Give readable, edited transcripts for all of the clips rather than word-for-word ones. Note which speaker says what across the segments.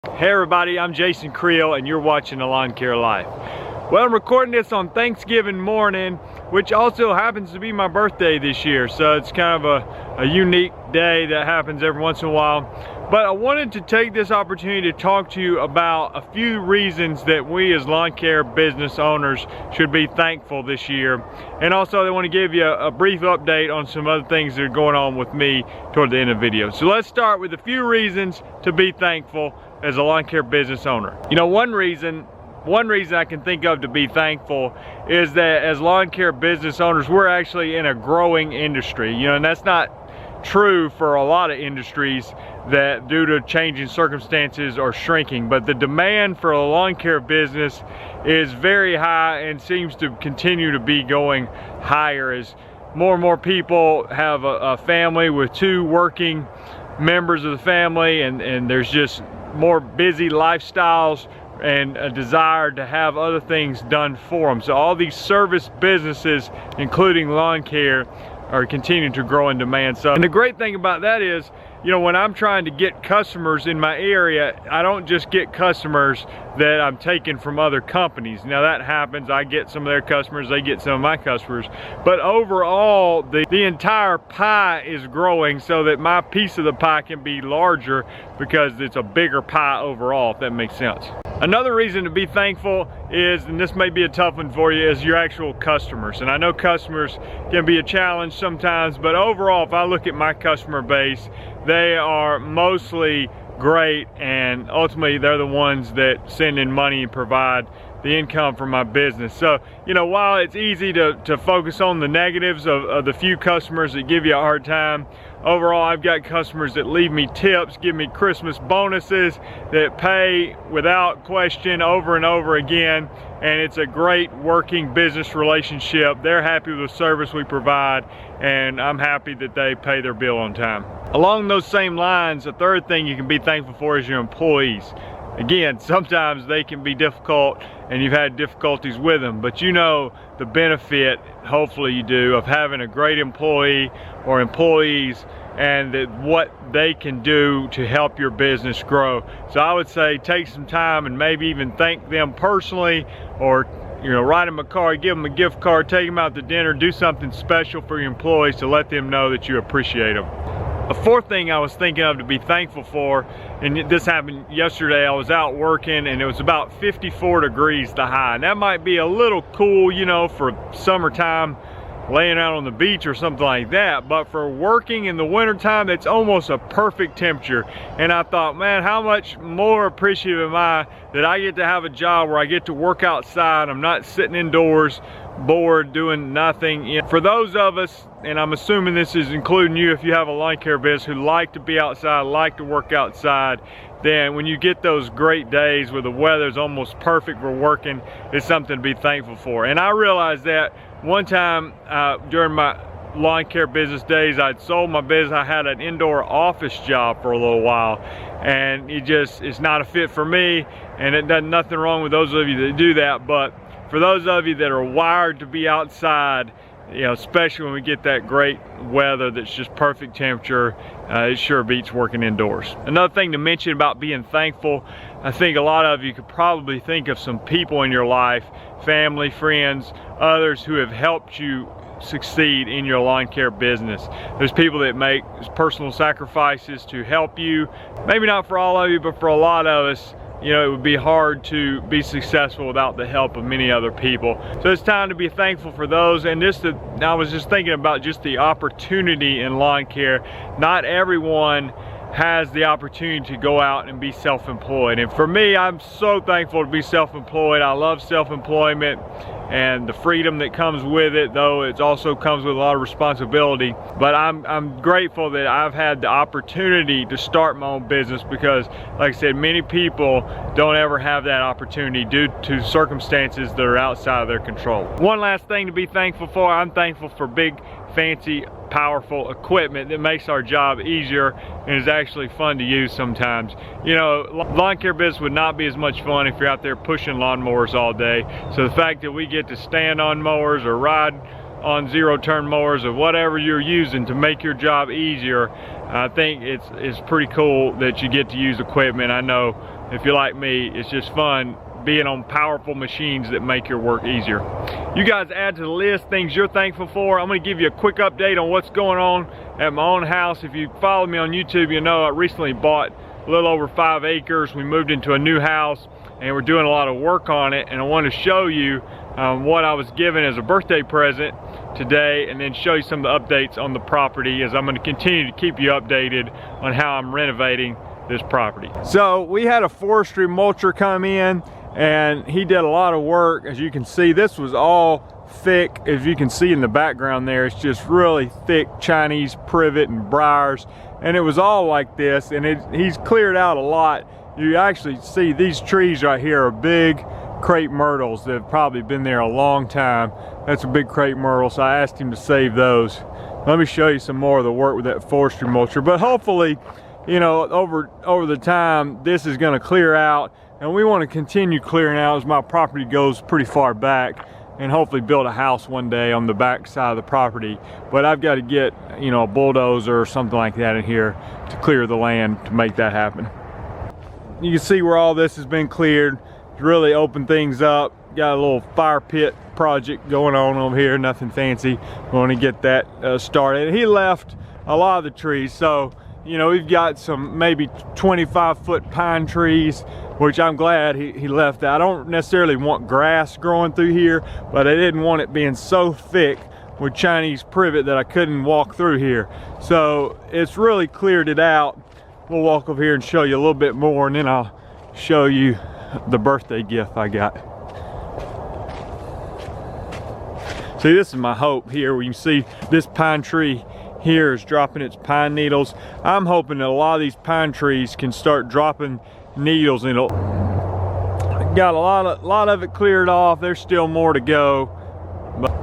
Speaker 1: Hey everybody, I'm Jason Creel and you're watching The Lawn Care Life. Well, I'm recording this on Thanksgiving morning, which also happens to be my birthday this year, so it's kind of a unique day that happens every once in a while. But I wanted to take this opportunity to talk to you about a few reasons that we as lawn care business owners should be thankful this year. And also I want to give you a brief update on some other things that are going on with me toward the end of the video. So let's start with a few reasons to be thankful as a lawn care business owner. You know, one reason I can think of to be thankful is that as lawn care business owners, we're actually in a growing industry. You know, and that's not true for a lot of industries that due to changing circumstances are shrinking, but the demand for a lawn care business is very high and seems to continue to be going higher as more and more people have a family with two working members of the family, and there's just more busy lifestyles and a desire to have other things done for them. So all these service businesses, including lawn care, are continuing to grow in demand. So, and the great thing about that is, you know, when I'm trying to get customers in my area, I don't just get customers that I'm taking from other companies. Now that happens, I get some of their customers, they get some of my customers. But overall, the entire pie is growing so that my piece of the pie can be larger because it's a bigger pie overall, if that makes sense. Another reason to be thankful is, and this may be a tough one for you, is your actual customers. And I know customers can be a challenge sometimes, but overall, if I look at my customer base, they are mostly great, and ultimately they're the ones that send in money and provide the income for my business. So, you know, while it's easy to focus on the negatives of the few customers that give you a hard time, overall I've got customers that leave me tips, give me Christmas bonuses, that pay without question over and over again, and it's a great working business relationship. They're happy with the service we provide, and I'm happy that they pay their bill on time. Along those same lines, a third thing you can be thankful for is your employees. Again, sometimes they can be difficult and you've had difficulties with them, but you know the benefit, hopefully you do, of having a great employee or employees, and that what they can do to help your business grow. So I would say take some time and maybe even thank them personally, or you know, write them a card, give them a gift card, take them out to dinner, do something special for your employees to let them know that you appreciate them. A fourth thing I was thinking of to be thankful for, and this happened yesterday, I was out working and it was about 54 degrees the high. And that might be a little cool, you know, for summertime, laying out on the beach or something like that, but for working in the wintertime, it's almost a perfect temperature. And I thought, man, how much more appreciative am I that I get to have a job where I get to work outside, I'm not sitting indoors bored doing nothing. You know, for those of us, and I'm assuming this is including you if you have a lawn care business, who like to be outside, like to work outside, then when you get those great days where the weather is almost perfect for working, it's something to be thankful for. And I realized that one time during my lawn care business days, I'd sold my business. I had an indoor office job for a little while, and it's not a fit for me, and it does nothing wrong with those of you that do that, but for those of you that are wired to be outside, you know, especially when we get that great weather that's just perfect temperature, it sure beats working indoors. Another thing to mention about being thankful, I think a lot of you could probably think of some people in your life, family, friends, others who have helped you succeed in your lawn care business. There's people that make personal sacrifices to help you. Maybe not for all of you, but for a lot of us, you know, it would be hard to be successful without the help of many other people. So it's time to be thankful for those. And I was just thinking about just the opportunity in lawn care. Not everyone has the opportunity to go out and be self-employed. And for me, I'm so thankful to be self-employed. I love self-employment and the freedom that comes with it, though it also comes with a lot of responsibility. But I'm grateful that I've had the opportunity to start my own business, because like I said, many people don't ever have that opportunity due to circumstances that are outside of their control. One last thing to be thankful for, I'm thankful for big, fancy, powerful equipment that makes our job easier and is actually fun to use sometimes. You know, lawn care business would not be as much fun if you're out there pushing lawnmowers all day. So the fact that we get to stand on mowers or ride on zero-turn mowers or whatever you're using to make your job easier, I think it's pretty cool that you get to use equipment. I know if you're like me, it's just fun being on powerful machines that make your work easier. You guys add to the list things you're thankful for. I'm going to give you a quick update on what's going on at my own house. If you follow me on YouTube, you know I recently bought a little over 5 acres. We moved into a new house and we're doing a lot of work on it, and I want to show you what I was given as a birthday present today, and then show you some of the updates on the property, as I'm going to continue to keep you updated on how I'm renovating this property. So we had a forestry mulcher come in and he did a lot of work. As you can see, this was all thick. As you can see in the background there, it's just really thick Chinese privet and briars, and it was all like this, and he's cleared out a lot. You actually see these trees right here are big crepe myrtles that have probably been there a long time. That's a big crepe myrtle, so I asked him to save those. Let me show you some more of the work with that forestry mulcher, but hopefully, you know, over the time this is going to clear out, and we want to continue clearing out as my property goes pretty far back, and hopefully build a house one day on the back side of the property. But I've got to get, you know, a bulldozer or something like that in here to clear the land to make that happen. You can see where all this has been cleared. It's really opened things up. Got a little fire pit project going on over here, nothing fancy. Want to get that started. He left a lot of the trees, so you know, we've got some maybe 25-foot pine trees, which I'm glad he left that. I don't necessarily want grass growing through here, but I didn't want it being so thick with Chinese privet that I couldn't walk through here. So it's really cleared it out. We'll walk over here and show you a little bit more, and then I'll show you the birthday gift I got. See, this is my hope here, where you can see this pine tree here is dropping its pine needles. I'm hoping that a lot of these pine trees can start dropping needles, and it'll got a lot of it cleared off. There's still more to go,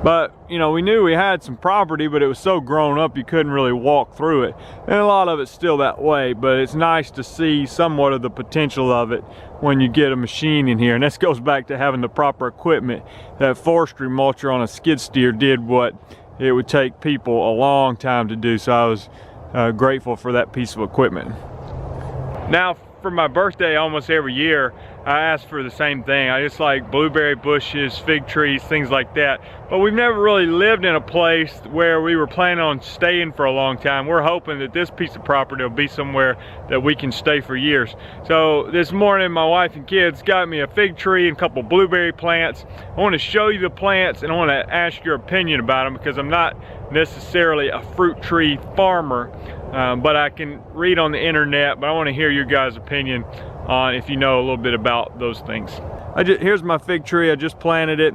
Speaker 1: but you know, we knew we had some property, but it was so grown up you couldn't really walk through it, and a lot of it's still that way. But it's nice to see somewhat of the potential of it when you get a machine in here, and this goes back to having the proper equipment. That forestry mulcher on a skid steer did what it would take people a long time to do, so I was grateful for that piece of equipment. Now, for my birthday almost every year, I ask for the same thing. I just like blueberry bushes, fig trees, things like that. But we've never really lived in a place where we were planning on staying for a long time. We're hoping that this piece of property will be somewhere that we can stay for years. So this morning, my wife and kids got me a fig tree and a couple blueberry plants. I want to show you the plants, and I want to ask your opinion about them, because I'm not necessarily a fruit tree farmer, but I can read on the internet. But I want to hear your guys' opinion on if you know a little bit about those things. Here's my fig tree. I just planted it.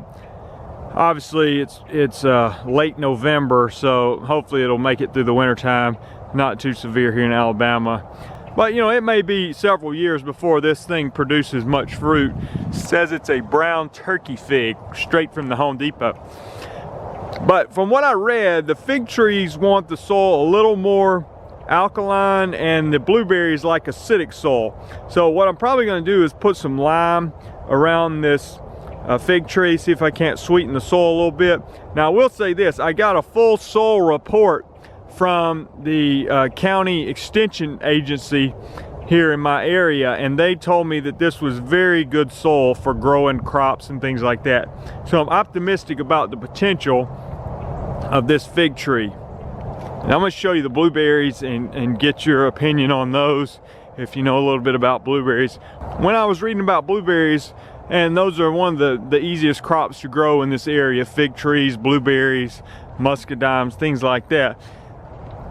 Speaker 1: Obviously it's late November, so hopefully it'll make it through the winter time. Not too severe here in Alabama, but you know, it may be several years before this thing produces much fruit. It says it's a brown turkey fig, straight from the Home Depot. But from what I read, the fig trees want the soil a little more alkaline, and the blueberries like acidic soil. So what I'm probably going to do is put some lime around this fig tree, see if I can't sweeten the soil a little bit. Now I will say this, I got a full soil report from the county extension agency here in my area, and they told me that this was very good soil for growing crops and things like that. So I'm optimistic about the potential of this fig tree. And I'm going to show you the blueberries and get your opinion on those if you know a little bit about blueberries. When I was reading about blueberries, and those are one of the easiest crops to grow in this area, fig trees, blueberries, muscadines, things like that.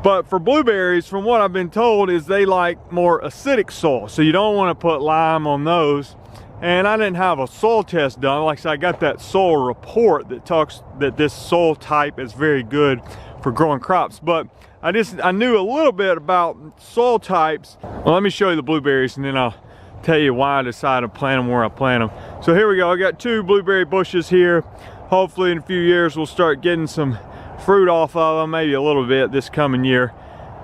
Speaker 1: But for blueberries, from what I've been told, is they like more acidic soil, so you don't want to put lime on those. And I didn't have a soil test done. Like I said, I got that soil report that talks that this soil type is very good for growing crops, but I knew a little bit about soil types. Well, let me show you the blueberries, and then I'll tell you why I decided to plant them where I plant them. So here we go. I got 2 blueberry bushes here. Hopefully in a few years we'll start getting some fruit off of them, maybe a little bit this coming year,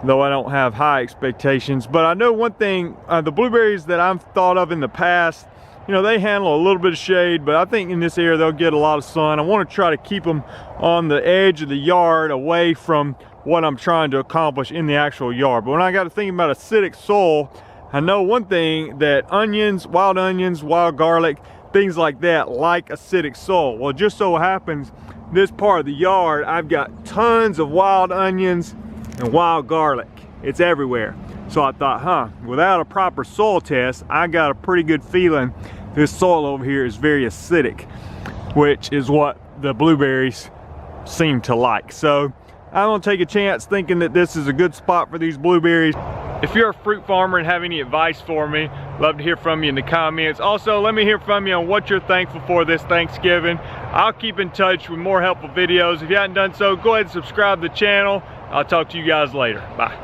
Speaker 1: though I don't have high expectations. But I know one thing, the blueberries that I've thought of in the past, you know, they handle a little bit of shade, but I think in this area they'll get a lot of sun. I want to try to keep them on the edge of the yard, away from what I'm trying to accomplish in the actual yard. But when I got to thinking about acidic soil, I know one thing, that onions, wild garlic, things like that like acidic soil. Well, just so happens this part of the yard, I've got tons of wild onions and wild garlic. It's everywhere. So I thought, without a proper soil test, I got a pretty good feeling this soil over here is very acidic, which is what the blueberries seem to like. So I'm gonna take a chance thinking that this is a good spot for these blueberries. If you're a fruit farmer and have any advice for me, love to hear from you in the comments. Also, let me hear from you on what you're thankful for this Thanksgiving. I'll keep in touch with more helpful videos. If you haven't done so, go ahead and subscribe to the channel. I'll talk to you guys later. Bye.